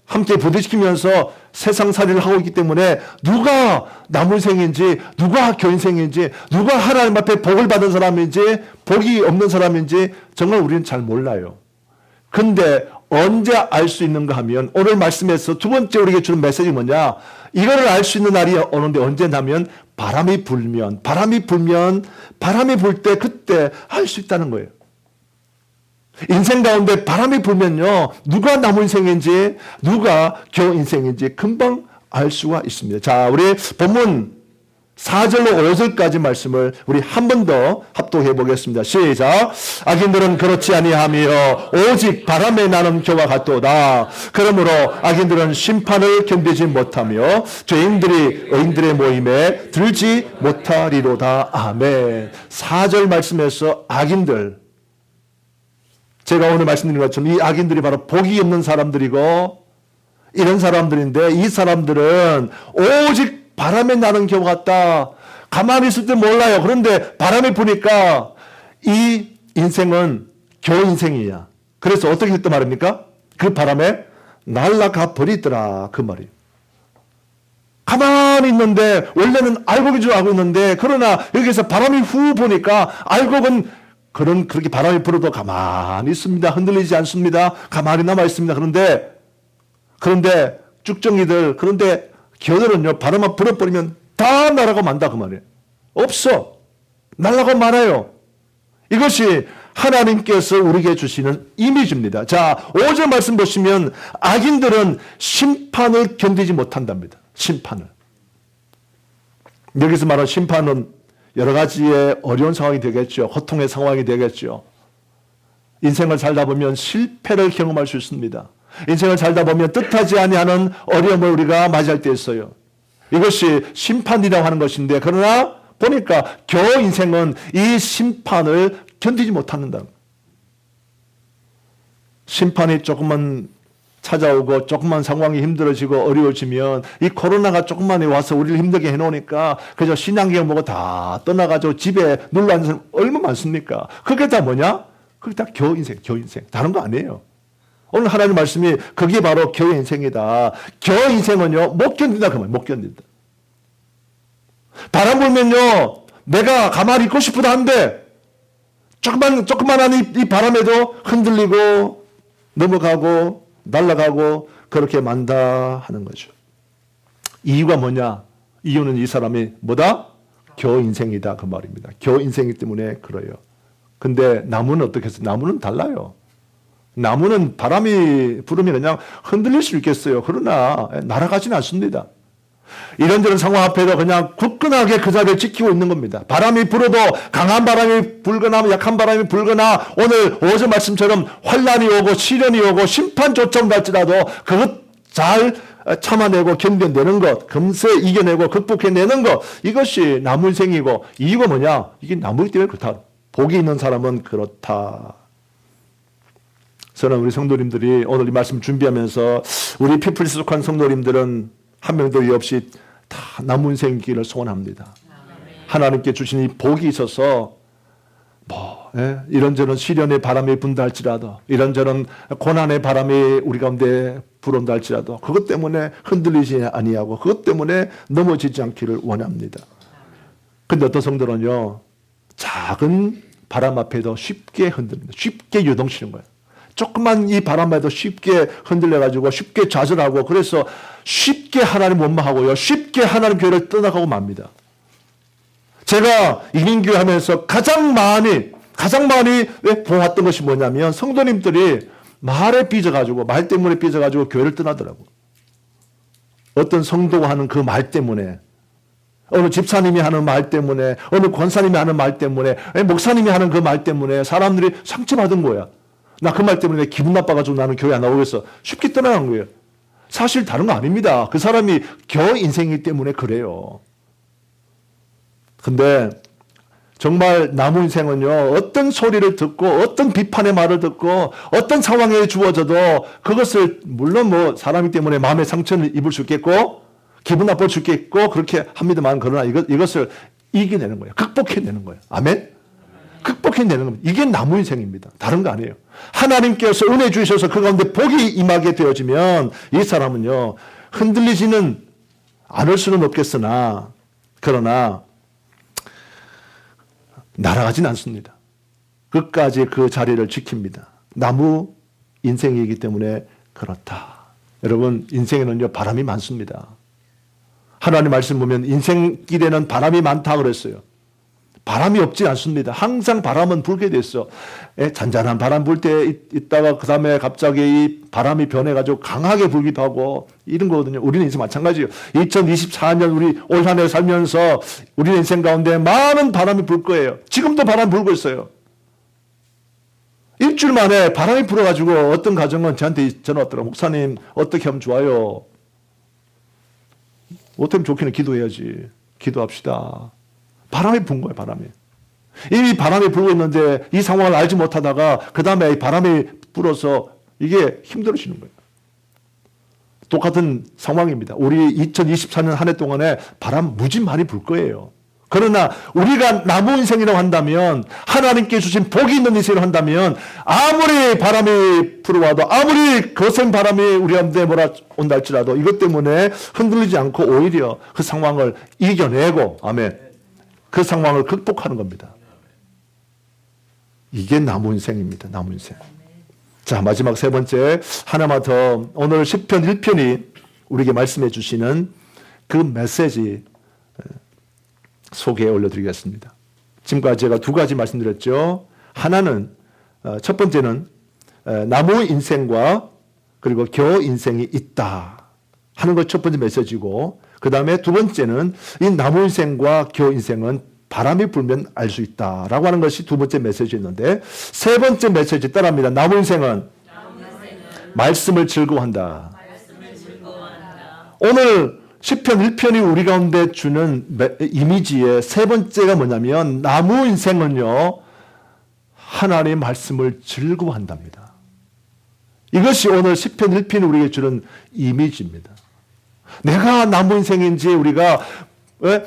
함께 부대시키면서 세상살이를 하고 있기 때문에 누가 나무인생인지 누가 교인생인지 누가 하나님 앞에 복을 받은 사람인지 복이 없는 사람인지 정말 우리는 잘 몰라요. 근데 언제 알 수 있는가 하면 오늘 말씀에서 두 번째 우리에게 주는 메시지 뭐냐, 이거를 알 수 있는 날이 오는데 언제냐면 바람이 불 때 그때 알 수 있다는 거예요. 인생 가운데 바람이 불면요, 누가 나무 인생인지 누가 겨우 인생인지 금방 알 수가 있습니다. 자, 우리 본문 4절로 5절까지 말씀을 우리 한 번 더 합독해 보겠습니다. 시작. 악인들은 그렇지 아니하며 오직 바람에 나는 겨와 같도다. 그러므로 악인들은 심판을 견디지 못하며 죄인들이 의인들의 모임에 들지 못하리로다. 아멘. 4절 말씀에서 악인들, 제가 오늘 말씀드린 것처럼 이 악인들이 바로 복이 없는 사람들이고 이런 사람들인데, 이 사람들은 오직 바람에 나는 겨우 같다. 가만히 있을 때 몰라요. 그런데 바람이 부니까 이 인생은 겨우 인생이야. 그래서 어떻게 했단 말입니까? 그 바람에 날아가 버리더라 그 말이에요. 가만히 있는데 원래는 알고 계신 줄 알고 있는데 그러나 여기서 바람이 후 보니까 알고는 그렇게 바람이 불어도 가만히 있습니다. 흔들리지 않습니다. 가만히 남아 있습니다. 그런데 쭉정이들 그런데 겨들은요 바람만 불어버리면 다 날아가고 만다 그 말이에요. 없어. 날아가고 말아요. 이것이 하나님께서 우리에게 주시는 이미지입니다. 자, 5절 말씀 보시면 악인들은 심판을 견디지 못한답니다. 심판을. 여기서 말하는 심판은 여러 가지의 어려운 상황이 되겠죠. 고통의 상황이 되겠죠. 인생을 살다 보면 실패를 경험할 수 있습니다. 인생을 살다 보면 뜻하지 아니하는 어려움을 우리가 맞이할 때 있어요. 이것이 심판이라고 하는 것인데 그러나 보니까 겨우 인생은 이 심판을 견디지 못한다. 심판이 조금만 찾아오고 조금만 상황이 힘들어지고 어려워지면 이 코로나가 조금만 와서 우리를 힘들게 해놓으니까 그저 신앙계획 보고 다 떠나가지고 집에 눌러앉은 사람 얼마나 많습니까? 그게 다 뭐냐? 그게 다 겨우 인생. 다른 거 아니에요. 오늘 하나님 말씀이 그게 바로 겨우 인생이다. 겨우 인생은요 못 견딘다 그 말, 못 견딘다. 바람 불면요 내가 가만히 있고 싶어도 한데 조그만한 이 바람에도 흔들리고 넘어가고 날아가고 그렇게 만다 하는 거죠. 이유가 뭐냐? 이유는 이 사람이 뭐다? 겨우 인생이다 그 말입니다. 겨우 인생이기 때문에 그래요. 근데 나무는 어떻게 해서? 나무는 달라요. 나무는 바람이 불으면 그냥 흔들릴 수 있겠어요. 그러나 날아가지는 않습니다. 이런저런 상황 앞에도 그냥 굳건하게 그 자리를 지키고 있는 겁니다. 바람이 불어도 강한 바람이 불거나 약한 바람이 불거나 오늘 5절 말씀처럼 환란이 오고 시련이 오고 심판조차 온달지라도 그것 잘 참아내고 견뎌내는 것, 금세 이겨내고 극복해내는 것, 이것이 나무 인생이고 이유가 뭐냐? 이게 나무이기 때문에 그렇다. 복이 있는 사람은 그렇다. 저는 우리 성도님들이 오늘 이 말씀 준비하면서 우리 피플리스 속한 성도님들은 한 명도 없이 다 나무 인생이기를 소원합니다. 하나님께 주신 이 복이 있어서 이런저런 시련의 바람이 분다 할지라도 이런저런 고난의 바람이 우리 가운데 불어온다 할지라도 그것 때문에 흔들리지 아니하고 그것 때문에 넘어지지 않기를 원합니다. 근데 어떤 성도는요 작은 바람 앞에도 쉽게 흔들립니다. 쉽게 요동치는 거예요. 조그만 이 바람에도 쉽게 흔들려가지고 쉽게 좌절하고 그래서 쉽게 하나님 원망하고요. 쉽게 하나님 교회를 떠나가고 맙니다. 제가 이민교회 하면서 가장 많이 보았던 것이 뭐냐면 성도님들이 말에 삐져가지고 말 때문에 삐져가지고 교회를 떠나더라고. 어떤 성도가 하는 그 말 때문에 어느 집사님이 하는 말 때문에 어느 권사님이 하는 말 때문에 목사님이 하는 그 말 때문에 사람들이 상처받은 거야. 나 그 말 때문에 기분 나빠가지고 나는 교회 안 나오겠어. 쉽게 떠나간 거예요. 사실 다른 거 아닙니다. 그 사람이 겨우 인생이기 때문에 그래요. 근데 정말 나무 인생은요. 어떤 소리를 듣고 어떤 비판의 말을 듣고 어떤 상황에 주어져도 그것을 물론 사람이 때문에 마음의 상처를 입을 수 있겠고 기분 나쁠 수 있겠고 그렇게 합니다만 그러나 이것을 이겨내는 거예요. 극복해내는 거예요. 아멘? 극복해내는 겁니다. 이게 나무 인생입니다. 다른 거 아니에요. 하나님께서 은혜 주셔서 그 가운데 복이 임하게 되어지면 이 사람은요. 흔들리지는 않을 수는 없겠으나 그러나 날아가진 않습니다. 끝까지 그 자리를 지킵니다. 나무 인생이기 때문에 그렇다. 여러분 인생에는요 바람이 많습니다. 하나님 말씀 보면 인생길에는 바람이 많다 그랬어요. 바람이 없지 않습니다. 항상 바람은 불게 됐어. 잔잔한 바람 불 때 있다가 그 다음에 갑자기 이 바람이 변해가지고 강하게 불기도 하고 이런 거거든요. 우리는 인생 마찬가지예요. 2024년 우리 올 한 해 살면서 우리 인생 가운데 많은 바람이 불 거예요. 지금도 바람 불고 있어요. 일주일 만에 바람이 불어가지고 어떤 가정은 저한테 전화 왔더라고요. 목사님 어떻게 하면 좋아요? 어떻게 하면 좋기는 기도해야지. 기도합시다. 바람이 분 거예요, 바람이. 이미 바람이 불고 있는데 이 상황을 알지 못하다가 그 다음에 이 바람이 불어서 이게 힘들어지는 거예요. 똑같은 상황입니다. 우리 2024년 한 해 동안에 바람 무지 많이 불 거예요. 그러나 우리가 나무 인생이라고 한다면, 하나님께 주신 복이 있는 인생을 한다면, 아무리 바람이 불어와도, 아무리 거센 바람이 우리 가운데 몰아온다 할지라도 이것 때문에 흔들리지 않고 오히려 그 상황을 이겨내고, 아멘, 그 상황을 극복하는 겁니다. 이게 나무 인생입니다. 나무 인생. 자, 마지막 세 번째, 하나만 더, 오늘 시편 1편이 우리에게 말씀해 주시는 그 메시지 소개에 올려드리겠습니다. 지금까지 제가 두 가지 말씀드렸죠. 하나는, 첫 번째는 나무 인생과 그리고 겨우 인생이 있다 하는 것 첫 번째 메시지고, 그 다음에 두 번째는 이 나무 인생과 겨우 인생은 바람이 불면 알 수 있다라고 하는 것이 두 번째 메시지였는데, 세 번째 메시지 따라합니다. 나무 인생은 말씀을 즐거워한다. 오늘 시편 1편이 우리 가운데 주는 이미지의 세 번째가 뭐냐면, 나무 인생은요, 하나님의 말씀을 즐거워한답니다. 이것이 오늘 시편 1편이 우리에게 주는 이미지입니다. 내가 나무 인생인지 우리가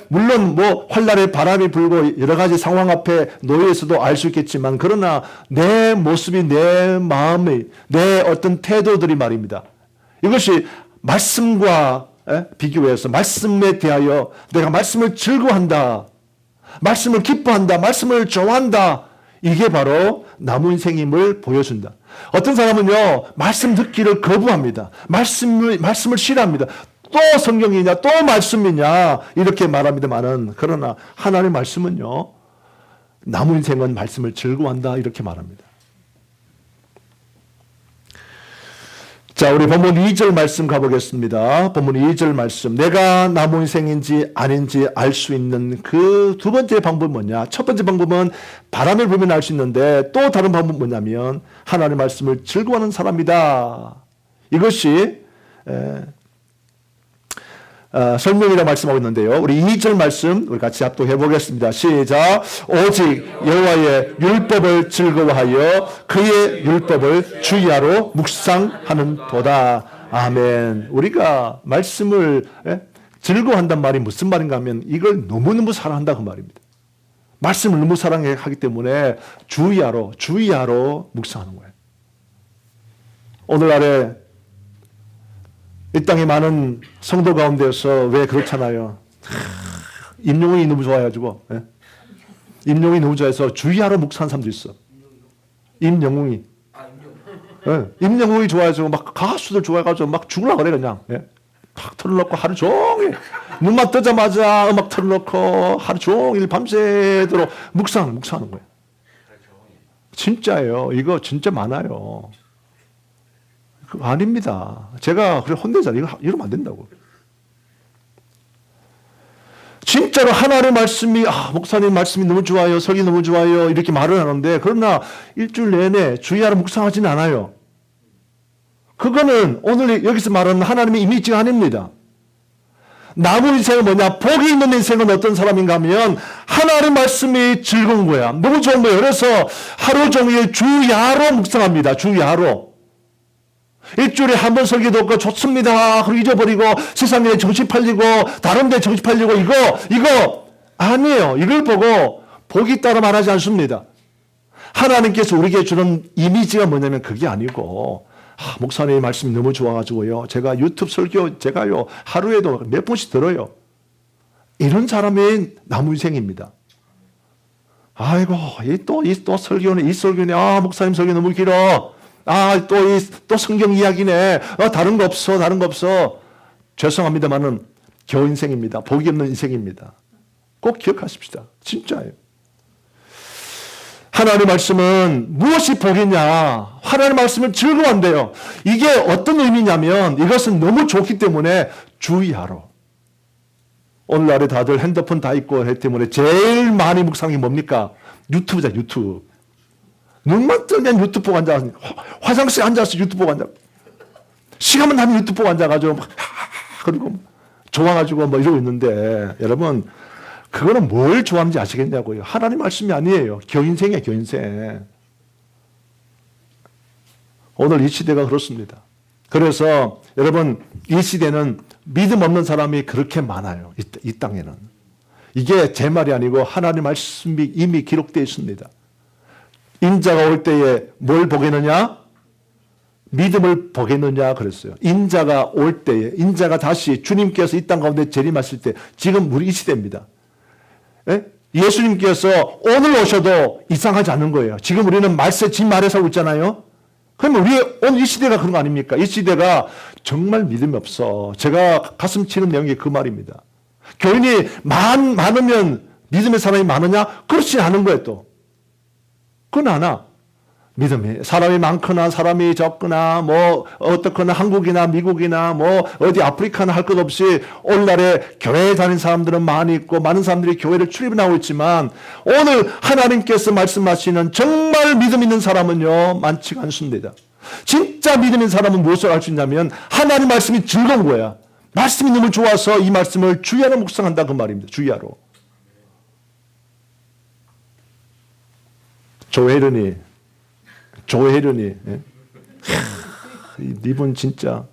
물론 뭐 환란의 바람이 불고 여러 가지 상황 앞에 놓여 있어도 알 수 있겠지만, 그러나 내 모습이, 내 마음이, 내 어떤 태도들이 말입니다. 이것이 말씀과 비교해서 말씀에 대하여 내가 말씀을 즐거워한다, 말씀을 기뻐한다, 말씀을 좋아한다, 이게 바로 나무 인생임을 보여준다. 어떤 사람은요, 말씀 듣기를 거부합니다. 말씀을 싫어합니다. 또 성경이냐, 또 말씀이냐, 이렇게 말합니다만은, 그러나 하나님의 말씀은요, 나무 인생은 말씀을 즐거워한다, 이렇게 말합니다. 자, 우리 본문 2절 말씀 가보겠습니다. 본문 2절 말씀. 내가 나무 인생인지 아닌지 알 수 있는 그 두 번째 방법은 뭐냐? 첫 번째 방법은 바람을 불면 알 수 있는데, 또 다른 방법은 뭐냐면 하나님의 말씀을 즐거워하는 사람이다. 이것이 설명이라고 말씀하고 있는데요. 우리 2절 말씀 우리 같이 합독해 보겠습니다. 시작. 오직 여호와의 율법을 즐거워하여 그의 율법을 주의하러 묵상하는 도다. 아멘. 우리가 말씀을 즐거워한단 말이 무슨 말인가 하면, 이걸 너무너무 사랑한다 그 말입니다. 말씀을 너무 사랑하기 때문에 주의하러 묵상하는 거예요. 오늘날에 이 땅에 많은 성도 가운데서 왜 그렇잖아요. 임영웅이 너무 좋아해가지고, 임영웅이 너무 좋아해서 주의하러 묵상하는 사람도 있어. 임영웅이. 임영웅이 좋아해서 막 가수들 좋아해가지고 막 죽으려고 그래, 그냥. 탁 틀어놓고 하루 종일, 눈만 뜨자마자 음악 틀어놓고 하루 종일 밤새도록 묵상하는 거예요. 진짜예요. 이거 진짜 많아요. 아닙니다. 제가 그래 혼내잖아요. 이러면 안 된다고. 진짜로 하나님의 말씀이, 목사님 말씀이 너무 좋아요, 설교 너무 좋아요, 이렇게 말을 하는데, 그러나 일주일 내내 주의하러 묵상하지는 않아요. 그거는 오늘 여기서 말하는 하나님의 이미지가 아닙니다. 나무 인생은 뭐냐? 복이 있는 인생은 어떤 사람인가 하면 하나님의 말씀이 즐거운 거야. 너무 좋은 거예요. 그래서 하루 종일 주야로 묵상합니다. 주야로. 일주일에 한 번 설교 듣고 좋습니다. 그리고 잊어버리고 세상에 정신 팔리고 다른 데 정신 팔리고 이거 아니에요. 이걸 보고 복이 있다고 말하지 않습니다. 하나님께서 우리에게 주는 이미지가 뭐냐면 그게 아니고, 목사님 말씀이 너무 좋아가지고요, 제가 유튜브 설교 제가요 하루에도 몇 번씩 들어요. 이런 사람이 나무 인생입니다. 아이고 또 설교네, 이 설교네, 목사님 설교 너무 길어. 또 성경 이야기네. 다른 거 없어. 죄송합니다만은 겨우 인생입니다. 복이 없는 인생입니다. 꼭 기억하십시다. 진짜예요. 하나님의 말씀은 무엇이 복이냐? 하나님의 말씀을 즐거워한대요. 이게 어떤 의미냐면, 이것은 너무 좋기 때문에 주의하러. 오늘날에 다들 핸드폰 다 있고 하기 때문에 제일 많이 묵상이 뭡니까? 유튜브죠, 유튜브. 눈만 뜨면 유튜브 보고 앉아서, 화장실에 앉아서 유튜브 보고 앉아. 시간만 나면 유튜브 보고 앉아가지고, 그리고 좋아가지고 이러고 있는데, 여러분, 그거는 뭘 좋아하는지 아시겠냐고요. 하나님 말씀이 아니에요. 겨인생이에요, 겨인생. 오늘 이 시대가 그렇습니다. 그래서 여러분, 이 시대는 믿음 없는 사람이 그렇게 많아요. 이 땅에는. 이게 제 말이 아니고 하나님의 말씀이 이미 기록되어 있습니다. 인자가 올 때에 뭘 보겠느냐? 믿음을 보겠느냐 그랬어요. 인자가 올 때에, 인자가 다시 주님께서 이 땅 가운데 재림하실 때, 지금 우리 이 시대입니다. 예? 예수님께서 오늘 오셔도 이상하지 않은 거예요. 지금 우리는 말세 집 말에 살고 있잖아요. 그러면 우리 오늘 이 시대가 그런 거 아닙니까? 이 시대가 정말 믿음이 없어. 제가 가슴 치는 내용이 그 말입니다. 교인이 많으면 믿음의 사람이 많으냐? 그렇지 않은 거예요 또. 그건 하나. 믿음이 사람이 많거나 사람이 적거나 뭐 어떻거나 한국이나 미국이나 뭐 어디 아프리카나 할 것 없이 오늘날에 교회에 다니는 사람들은 많이 있고 많은 사람들이 교회를 출입하고 있지만 오늘 하나님께서 말씀하시는 정말 믿음 있는 사람은요 많지가 않습니다. 진짜 믿음 있는 사람은 무엇을 할 수 있냐면 하나님 말씀이 즐거운 거야. 말씀이 너무 좋아서 이 말씀을 주야로 묵상한다 그 말입니다. 주야로. 조혜련이 예? 이분 진짜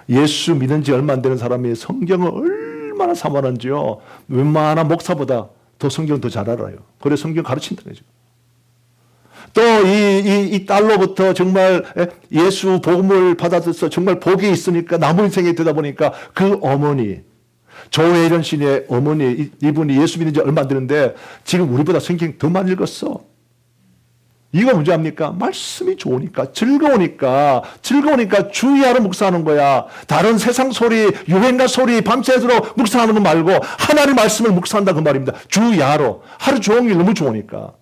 예수 믿은 지 얼마 안 되는 사람이 성경을 얼마나 사모하는지요. 웬만한 목사보다 더 성경 더 잘 알아요. 그래 성경 가르친다는 거죠. 또 이 딸로부터 정말 예수 복음을 받아들여서 정말 복이 있으니까 남은 인생에 되다 보니까 그 어머니 조혜련 씨의 어머니 이분이 예수 믿은 지 얼마 안 되는데 지금 우리보다 성경 더 많이 읽었어. 이거 문제 아닙니까? 말씀이 좋으니까 즐거우니까 주야로 묵상하는 거야. 다른 세상 소리 유행가 소리 밤새도록 묵상하는 거 말고 하나님 말씀을 묵상한다 그 말입니다. 주야로 하루 종일 너무 좋으니까.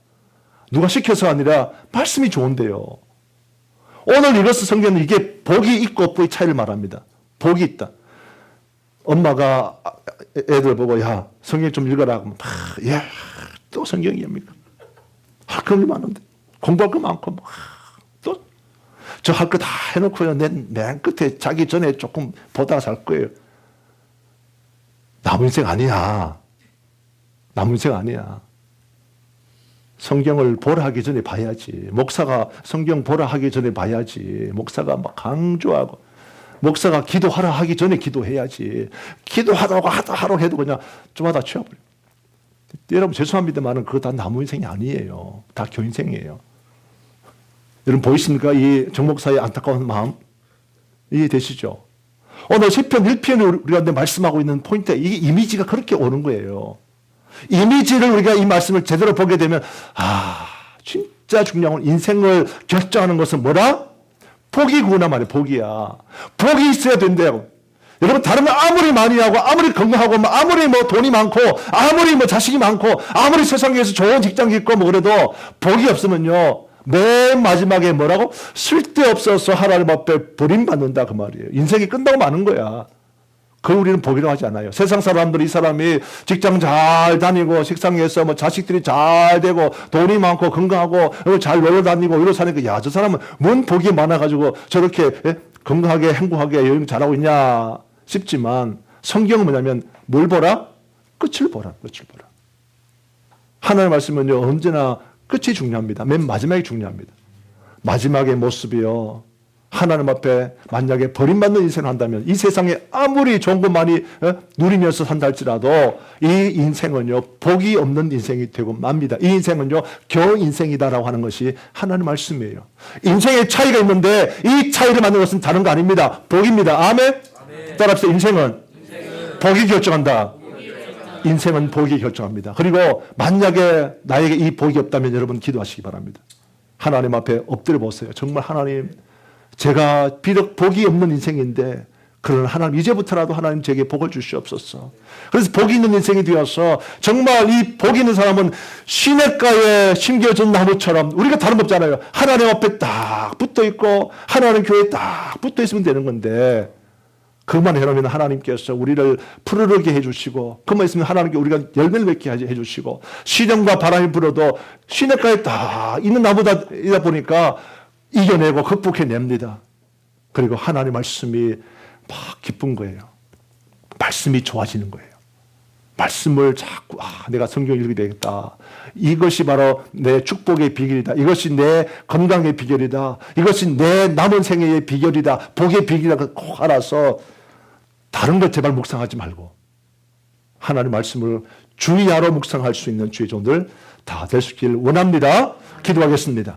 누가 시켜서가 아니라 말씀이 좋은데요. 오늘 읽었을 성경은 이게 복이 있고 없고의 차이를 말합니다. 복이 있다. 엄마가 애들 보고 야 성경 좀 읽어라 하면 야 또 성경이랍니까? 할 거 많은데 공부할 거 많고 또 저 할 거 다 해놓고요 맨 끝에 자기 전에 조금 보다가 살 거예요. 남은 인생 아니야. 남은 인생 아니야. 성경을 보라 하기 전에 봐야지. 목사가 성경 보라 하기 전에 봐야지. 목사가 막 강조하고 목사가 기도하라 하기 전에 기도해야지. 기도하라고 하라고 해도 그냥 좀 하다 취해버려. 여러분 죄송합니다만 그거 다 나무 인생이 아니에요. 다 교인생이에요. 여러분 보이십니까? 이 정목사의 안타까운 마음 이해되시죠? 오늘 시편 1편에 우리가 말씀하고 있는 포인트 이게 이미지가 그렇게 오는 거예요. 이미지를 우리가 이 말씀을 제대로 보게 되면 진짜 중요한 건 인생을 결정하는 것은 뭐라? 복이구나 말이에요. 복이야. 복이 있어야 된대요. 여러분 다른 거 아무리 많이 하고 아무리 건강하고 아무리 뭐 돈이 많고 아무리 뭐 자식이 많고 아무리 세상에서 좋은 직장 있고 뭐 그래도 복이 없으면요 맨 마지막에 뭐라고? 쓸데없어서 하나님 앞에 버림받는다 그 말이에요. 인생이 끝나고 마는 거야. 그걸 우리는 복이라고 하지 않아요. 세상 사람들이 이 사람이 직장 잘 다니고 식상에서 뭐 자식들이 잘 되고 돈이 많고 건강하고 잘 놀러 다니고 이러고 사니까 야 저 사람은 뭔 복이 많아가지고 저렇게 건강하게 행복하게 여행 잘하고 있냐 싶지만 성경은 뭐냐면 뭘 보라? 끝을 보라. 끝을 보라. 하나님의 말씀은요 언제나 끝이 중요합니다. 맨 마지막이 중요합니다. 마지막의 모습이요. 하나님 앞에 만약에 버림받는 인생을 한다면 이 세상에 아무리 좋은 것 많이 누리면서 산다 할지라도 이 인생은요 복이 없는 인생이 되고 맙니다. 이 인생은요 겨우 인생이다라고 하는 것이 하나님의 말씀이에요. 인생의 차이가 있는데 이 차이를 만드는 것은 다른 거 아닙니다. 복입니다. 아멘? 따라합시다. 인생은 복이 결정한다. 인생은 복이 결정합니다. 그리고 만약에 나에게 이 복이 없다면 여러분 기도하시기 바랍니다. 하나님 앞에 엎드려 보세요. 정말 하나님 제가 비록 복이 없는 인생인데 그러나 하나님 이제부터라도 하나님 제게 복을 주시옵소서. 그래서 복이 있는 인생이 되어서 정말 이 복이 있는 사람은 시냇가에 심겨진 나무처럼 우리가 다른 거 없잖아요. 하나님 앞에 딱 붙어 있고 하나님 교회에 딱 붙어 있으면 되는 건데 그만 해놓으면 하나님께서 우리를 푸르르게 해주시고 그만 있으면 하나님께 우리가 열매를 맺게 해주시고 시련과 바람이 불어도 시냇가에 딱 있는 나무다 보니까 이겨내고 극복해냅니다. 그리고 하나님 말씀이 막 기쁜 거예요. 말씀이 좋아지는 거예요. 말씀을 자꾸 내가 성경을 읽게 되겠다. 이것이 바로 내 축복의 비결이다. 이것이 내 건강의 비결이다. 이것이 내 남은 생애의 비결이다. 복의 비결이다. 꼭 알아서 다른 것 제발 묵상하지 말고 하나님 말씀을 주야로 묵상할 수 있는 주의 종들 다 될 수 있길 원합니다. 기도하겠습니다.